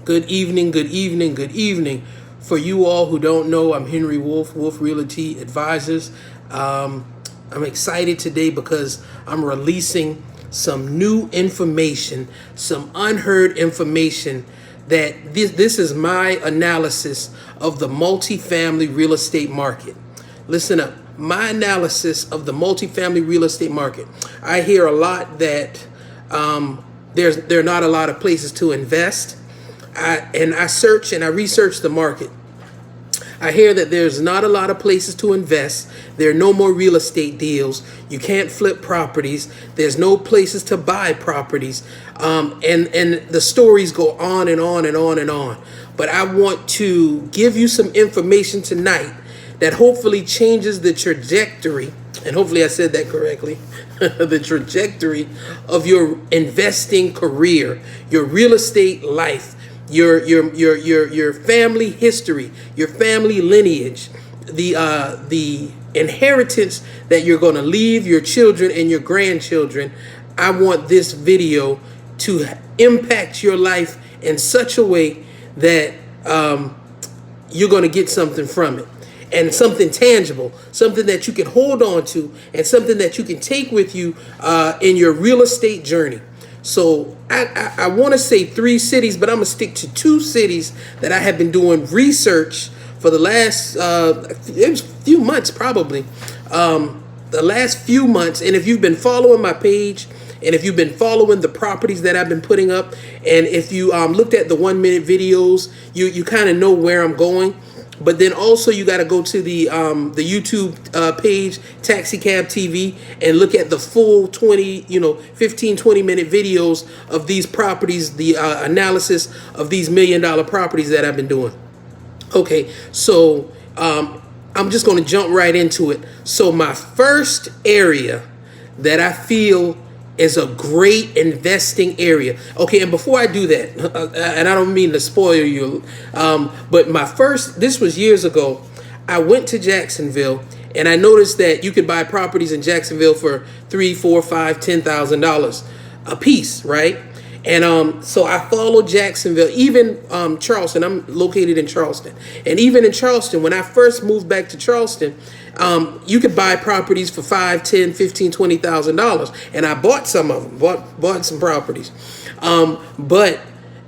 Good evening, good evening, good evening. For you all who don't know, I'm Henry Wolf, Wolf Realty Advisors. I'm excited today because I'm releasing some new information, some unheard information that this is my analysis of the multifamily real estate market. Listen up. My analysis of the multifamily real estate market. I hear a lot that there are not a lot of places to invest. I search and I research the market. I hear that there's not a lot of places to invest. There are no more real estate deals. You can't flip properties. There's no places to buy properties. And the stories go on and on and on and on. But I want to give you some information tonight that hopefully changes the trajectory, and hopefully I said that correctly, the trajectory of your investing career, your real estate life, your family history, your family lineage, the inheritance that you're going to leave your children and your grandchildren. I want this video to impact your life in such a way that you're going to get something from it, and something tangible, something that you can hold on to, and something that you can take with you in your real estate journey. So I want to say 3 cities, but I'm going to stick to 2 cities that I have been doing research for the last few months, probably. The last few months. And if you've been following my page, and if you've been following the properties that I've been putting up, and if you looked at the 1-minute videos, you kind of know where I'm going. But then also you got to go to the YouTube page, Taxi Cab TV, and look at the full 15, 20-minute videos of these properties, the analysis of these $1 million properties that I've been doing. Okay, so I'm just going to jump right into it. So my first area that I feel is a great investing area. Okay, and before I do that, and I don't mean to spoil you, but this was years ago, I went to Jacksonville and I noticed that you could buy properties in Jacksonville for $3, $4, $5, $10,000 a piece, right? And so I followed Jacksonville, even Charleston. I'm located in Charleston. And even in Charleston, when I first moved back to Charleston, you could buy properties for $5, $10, $15, $20,000. And I bought some of them, bought some properties. But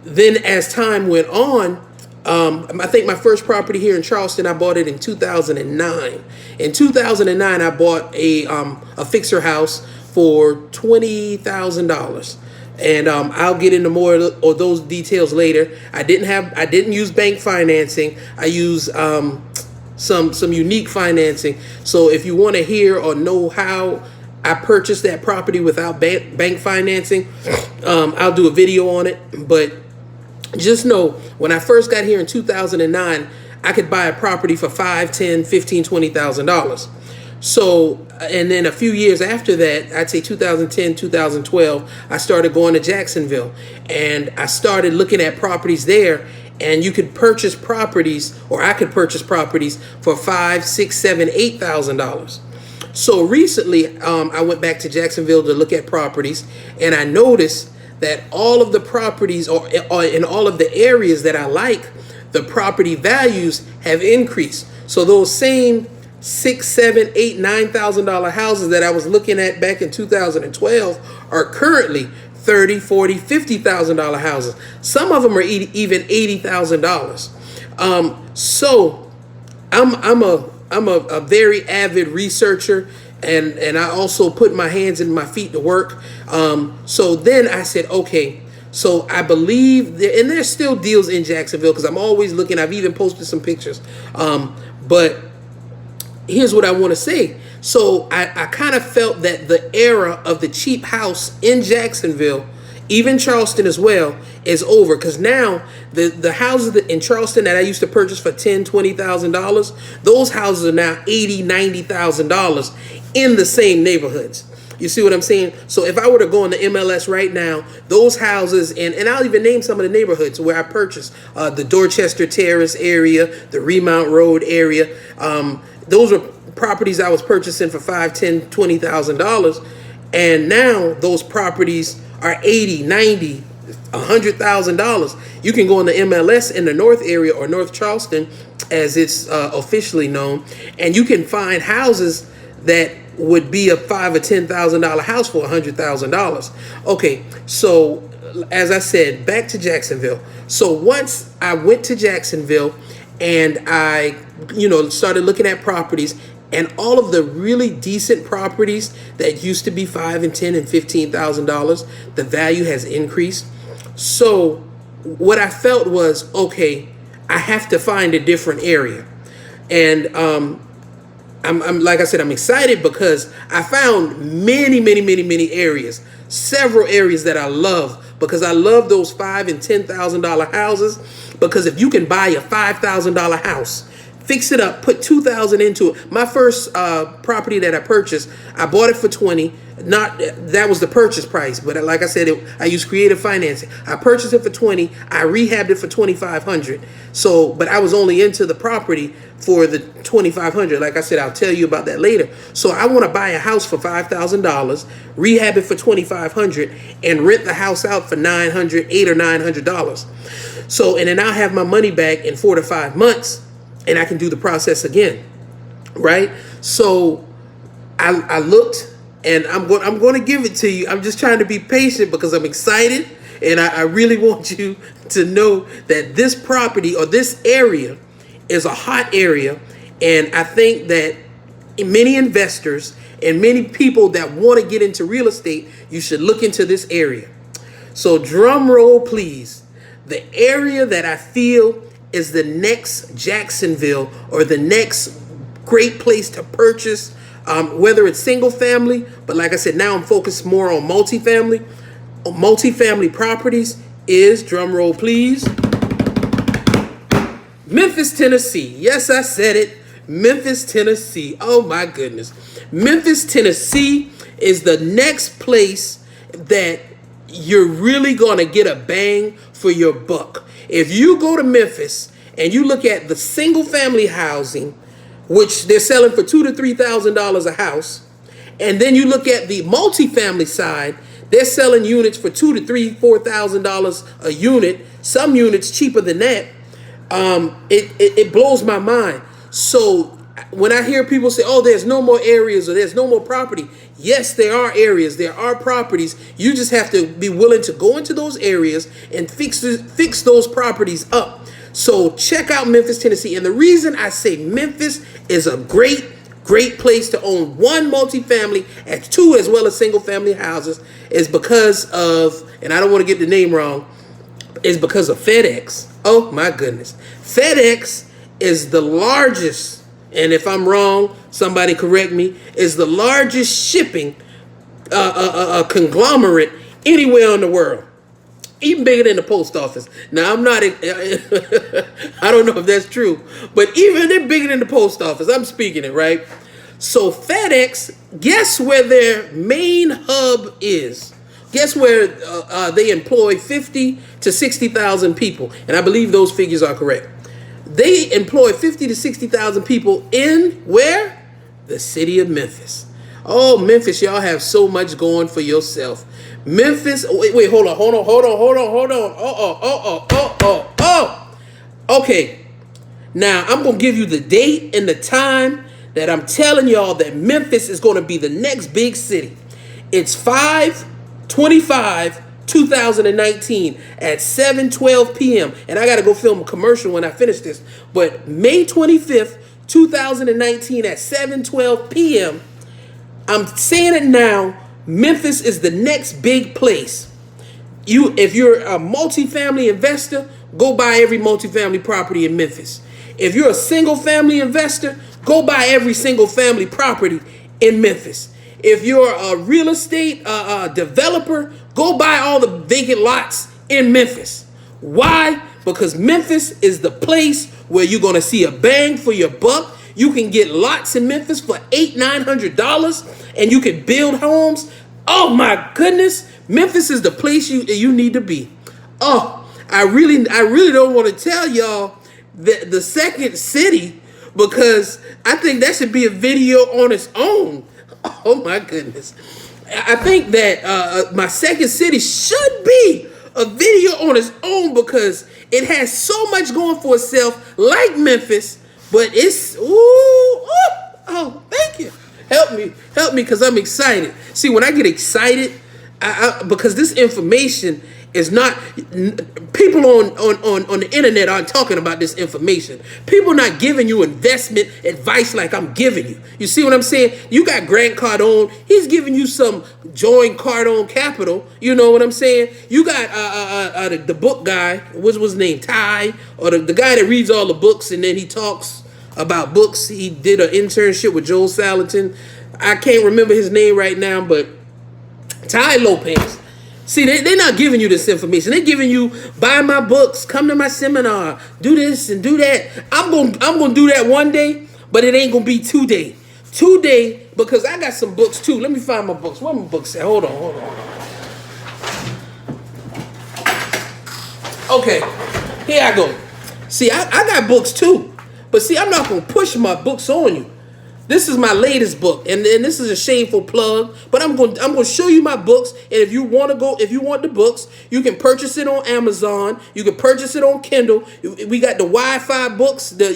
then as time went on, I think my first property here in Charleston, I bought it in 2009. In 2009, I bought a fixer house for $20,000. And I'll get into more of those details later. I didn't use bank financing. I used some unique financing. So if you want to hear or know how I purchased that property without bank financing, I'll do a video on it. But just know, when I first got here in 2009, I could buy a property for $5, $10, $15, $20,000. So, and then a few years after that, I'd say 2010, 2012, I started going to Jacksonville, and I started looking at properties there. And you could purchase properties, or I could purchase properties for $5, $6, $7, $8,000. So recently, I went back to Jacksonville to look at properties, and I noticed that all of the properties, or in all of the areas that I like, the property values have increased. So those same $6, $7, $8, $9,000 houses that I was looking at back in 2012 are currently $30,000, $40,000, $50,000 houses. Some of them are even $80,000. So I'm a very avid researcher, and I also put my hands and my feet to work. So then I said, okay, so I believe and there's still deals in Jacksonville, because I'm always looking. I've even posted some pictures. But here's what I want to say. So I kind of felt that the era of the cheap house in Jacksonville, even Charleston as well, is over. Because now the houses in Charleston that I used to purchase for $10,000, $20,000, those houses are now $80,000, $90,000 in the same neighborhoods. You see what I'm saying? So if I were to go on the MLS right now, those houses, and I'll even name some of the neighborhoods where I purchased, the Dorchester Terrace area, the Remount Road area, those are properties I was purchasing for $5,000, $10,000, $20,000. And now those properties are $80,000, $90,000, $100,000. You can go in the MLS in the North area, or North Charleston, as it's officially known, and you can find houses that would be a $5,000 or $10,000 house for $100,000. Okay, so as I said, back to Jacksonville. So once I went to Jacksonville and I, started looking at properties, and all of the really decent properties that used to be $5,000 and $10,000 and $15,000, the value has increased. So what I felt was, okay, I have to find a different area. And I'm like I said, I'm excited because I found many areas, several areas that I love, because I love those $5,000 and $10,000 houses. Because if you can buy a $5,000 house, fix it up, put $2,000 into it. My first property that I purchased, I bought it for $20,000. That was the purchase price, but like I said, I used creative financing. I purchased it for $20,000. I rehabbed it for $2,500. So, but I was only into the property for the $2,500. Like I said, I'll tell you about that later. So I want to buy a house for $5,000, rehab it for $2,500, and rent the house out for $800 or $900. So, and then I'll have my money back in 4 to 5 months, and I can do the process again, right? So I looked. And I'm going to give it to you. I'm just trying to be patient because I'm excited. And I really want you to know that this property, or this area, is a hot area. And I think that many investors and many people that want to get into real estate, you should look into this area. So drum roll, please. The area that I feel is the next Jacksonville, or the next great place to purchase, whether it's single family, but like I said, now I'm focused more on multifamily. Multifamily properties is, drum roll please, Memphis, Tennessee. Yes, I said it. Memphis, Tennessee. Oh my goodness. Memphis, Tennessee is the next place that you're really going to get a bang for your buck. If you go to Memphis and you look at the single family housing, which they're selling for $2,000 to $3,000 a house, and then you look at the multifamily side, they're selling units for $2,000 to $4,000 a unit. Some units cheaper than that. It blows my mind. So when I hear people say, "Oh, there's no more areas, or there's no more property," yes, there are areas, there are properties. You just have to be willing to go into those areas and fix those properties up. So check out Memphis, Tennessee. And the reason I say Memphis is a great place to own one multifamily and two as well as single family houses is because of, and I don't want to get the name wrong, is because of FedEx. Oh my goodness. FedEx is the largest, and if I'm wrong, somebody correct me, is the largest shipping conglomerate anywhere in the world. Even bigger than the post office. Now, I'm not, I don't know if that's true, but even they're bigger than the post office. I'm speaking it, right? So FedEx, guess where their main hub is? Guess where they employ 50 to 60,000 people. And I believe those figures are correct. They employ 50 to 60,000 people in where? The city of Memphis. Oh, Memphis, y'all have so much going for yourself. Memphis, wait, hold on. Okay, now I'm going to give you the date and the time that I'm telling y'all that Memphis is going to be the next big city. It's 5/25/2019 at 7:12 p.m. And I got to go film a commercial when I finish this. But May 25th, 2019 at 7:12 p.m., I'm saying it now, Memphis is the next big place. If you're a multifamily investor, go buy every multifamily property in Memphis. If you're a single family investor, go buy every single family property in Memphis. If you're a real estate developer, go buy all the vacant lots in Memphis. Why? Because Memphis is the place where you're going to see a bang for your buck. You can get lots in Memphis for $800-900, and you can build homes. Oh my goodness, Memphis is the place you need to be. Oh, I really don't want to tell y'all the second city, because I think that should be a video on its own. Oh my goodness. I think that my second city should be a video on its own because it has so much going for itself, like Memphis. But it's thank you. Help me, because I'm excited. See, when I get excited, because this information is not, people on the internet aren't talking about this information. People not giving you investment advice like I'm giving you. You see what I'm saying? You got Grant Cardone. He's giving you some join Cardone Capital. You know what I'm saying? You got the book guy. What's his name? Ty, or the guy that reads all the books and then he talks about books. He did an internship with Joel Salatin. I can't remember his name right now, but Ty Lopez. See, they're not giving you this information. They're giving you, buy my books, come to my seminar, do this and do that. I'm gonna do that one day, but it ain't gonna be today. Today, because I got some books too. Let me find my books. Where my books at? Hold on. Okay, here I go. See, I got books too. But see, I'm not gonna push my books on you. This is my latest book, and this is a shameful plug, but I'm going to show you my books. And if you want the books, you can purchase it on Amazon. You can purchase it on Kindle. We got the Wi-Fi books, the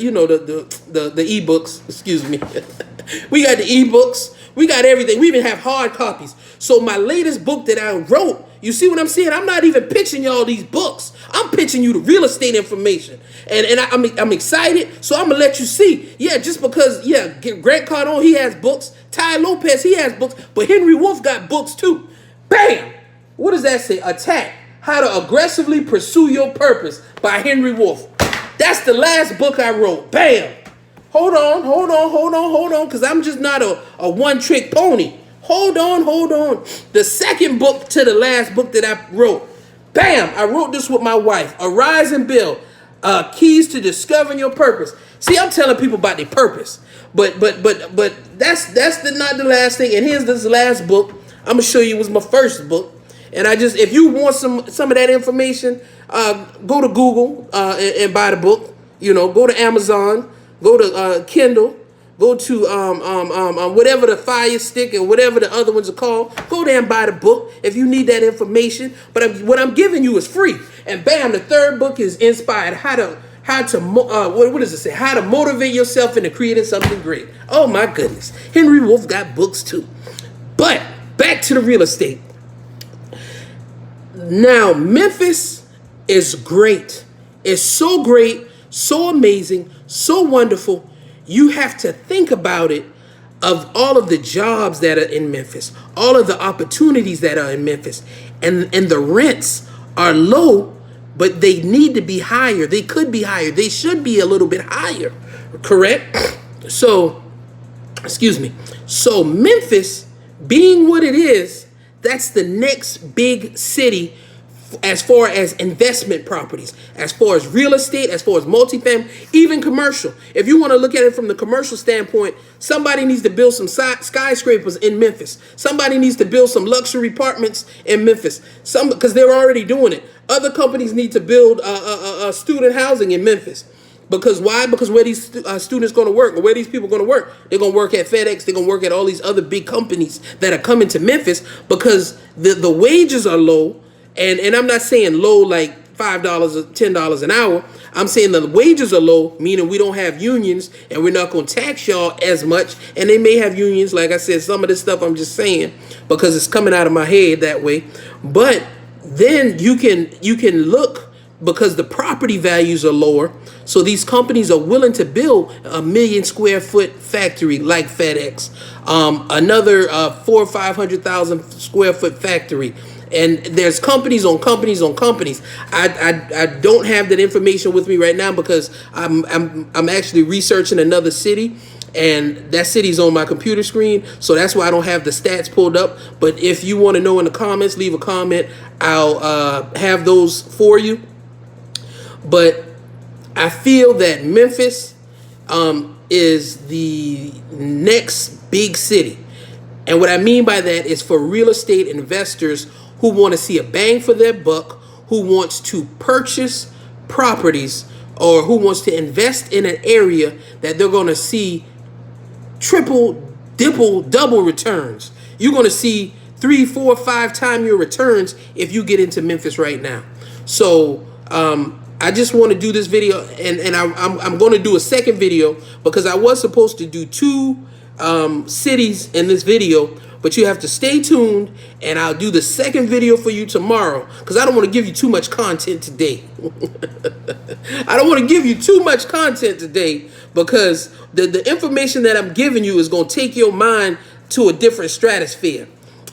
e-books. Excuse me. We got the e-books. We got everything. We even have hard copies. So my latest book that I wrote, you see what I'm saying? I'm not even pitching y'all these books. I'm pitching you the real estate information. And I'm excited, so I'm going to let you see. Yeah, just because, Grant Cardone, he has books. Ty Lopez, he has books. But Henry Wolf got books too. Bam! What does that say? Attack. How to Aggressively Pursue Your Purpose by Henry Wolf. That's the last book I wrote. Bam! Hold on, because I'm just not a one-trick pony. Hold on. The second book to the last book that I wrote. Bam! I wrote this with my wife. Arise and Build. Keys to Discovering Your Purpose. See, I'm telling people about their purpose. But that's not the last thing. And here's this last book. I'm gonna show you. It was my first book. And if you want some of that information, go to Google and buy the book. Go to Amazon, go to Kindle, go to whatever the Fire Stick and whatever the other ones are called. Go there and buy the book if you need that information. But what I'm giving you is free. And bam, the third book is Inspired. What does it say? How to motivate yourself into creating something great. Oh my goodness, Henry Wolf got books too. But back to the real estate. Now, Memphis is great. It's so great, so amazing, so wonderful. You have to think about it, of all of the jobs that are in Memphis, all of the opportunities that are in Memphis, and the rents are low, but they need to be higher. They could be higher. They should be a little bit higher, correct? So Memphis, being what it is, that's the next big city as far as investment properties, as far as real estate, as far as multifamily, even commercial. If you want to look at it from the commercial standpoint, somebody needs to build some skyscrapers in Memphis. Somebody needs to build some luxury apartments in Memphis. Because they're already doing it. Other companies need to build student housing in Memphis. Because why? Because where these students going to work, or where these people going to work? They're going to work at FedEx. They're going to work at all these other big companies that are coming to Memphis because the wages are low. And I'm not saying low like $5 or $10 an hour. I'm saying the wages are low, meaning we don't have unions and we're not going to tax y'all as much. And they may have unions. Like I said, some of this stuff I'm just saying because it's coming out of my head that way. But then you can look, because the property values are lower. So these companies are willing to build a 1 million square foot factory like FedEx, another 400,000 or 500,000 square foot factory. And there's companies on companies on companies. I don't have that information with me right now because I'm actually researching another city, and that city's on my computer screen, so that's why I don't have the stats pulled up. But if you want to know in the comments, leave a comment. I'll have those for you. But I feel that Memphis is the next big city. And what I mean by that is for real estate investors who want to see a bang for their buck, who wants to purchase properties, or who wants to invest in an area that they're going to see triple, double returns. You're going to see 3, 4, 5 times your returns if you get into Memphis right now. So I just want to do this video, and I'm going to do a second video because I was supposed to do 2 cities in this video, but you have to stay tuned, and I'll do the second video for you tomorrow because I don't want to give you too much content today. I don't want to give you too much content today because the information that I'm giving you is going to take your mind to a different stratosphere.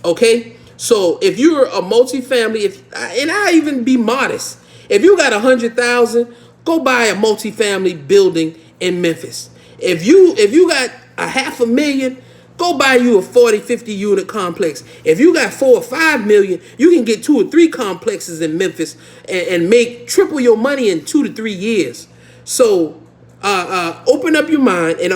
Okay? So if you're a multifamily, and I even be modest, if you got 100,000, go buy a multifamily building in Memphis. If you got $500,000, go buy you a 40, 50 unit complex. If you got 4 or 5 million, you can get 2 or 3 complexes in Memphis and make triple your money in 2 to 3 years. So open up your mind, and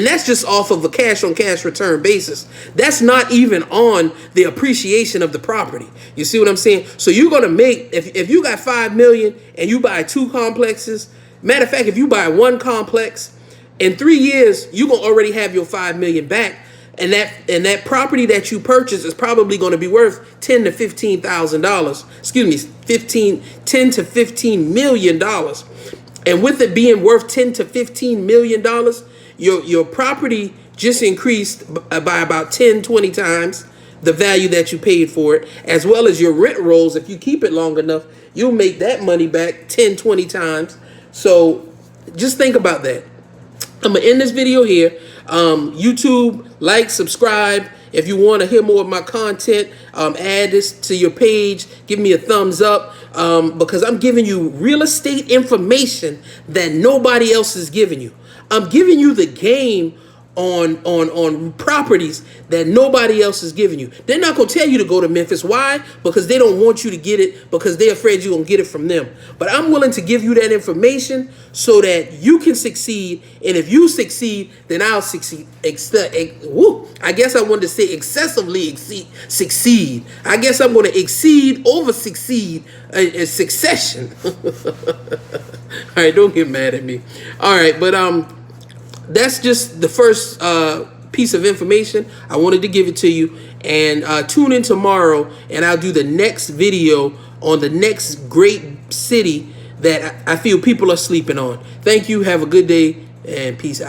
that's just off of a cash on cash return basis. That's not even on the appreciation of the property. You see what I'm saying? So you're gonna make, if you got 5 million and you buy 2 complexes, matter of fact, if you buy 1 complex, in 3 years you're gonna already have your 5 million back, and that property that you purchase is probably going to be worth $10,000 to $15,000. Excuse me, $10 to $15 million. And with it being worth $10 to $15 million, your property just increased by about 10, 20 times the value that you paid for it, as well as your rent rolls. If you keep it long enough, you'll make that money back 10, 20 times. So just think about that. I'm going to end this video here. YouTube, like, subscribe. If you want to hear more of my content, add this to your page. Give me a thumbs up because I'm giving you real estate information that nobody else is giving you. I'm giving you the game on properties that nobody else is giving you. They're not going to tell you to go to Memphis. Why? Because they don't want you to get it, because they're afraid you're going to get it from them. But I'm willing to give you that information so that you can succeed. And if you succeed, then I'll succeed. I guess I wanted to say excessively succeed. I guess I'm going to exceed over succeed in succession. All right, don't get mad at me. All right, but that's just the first piece of information. I wanted to give it to you. And tune in tomorrow, and I'll do the next video on the next great city that I feel people are sleeping on. Thank you. Have a good day, and peace out.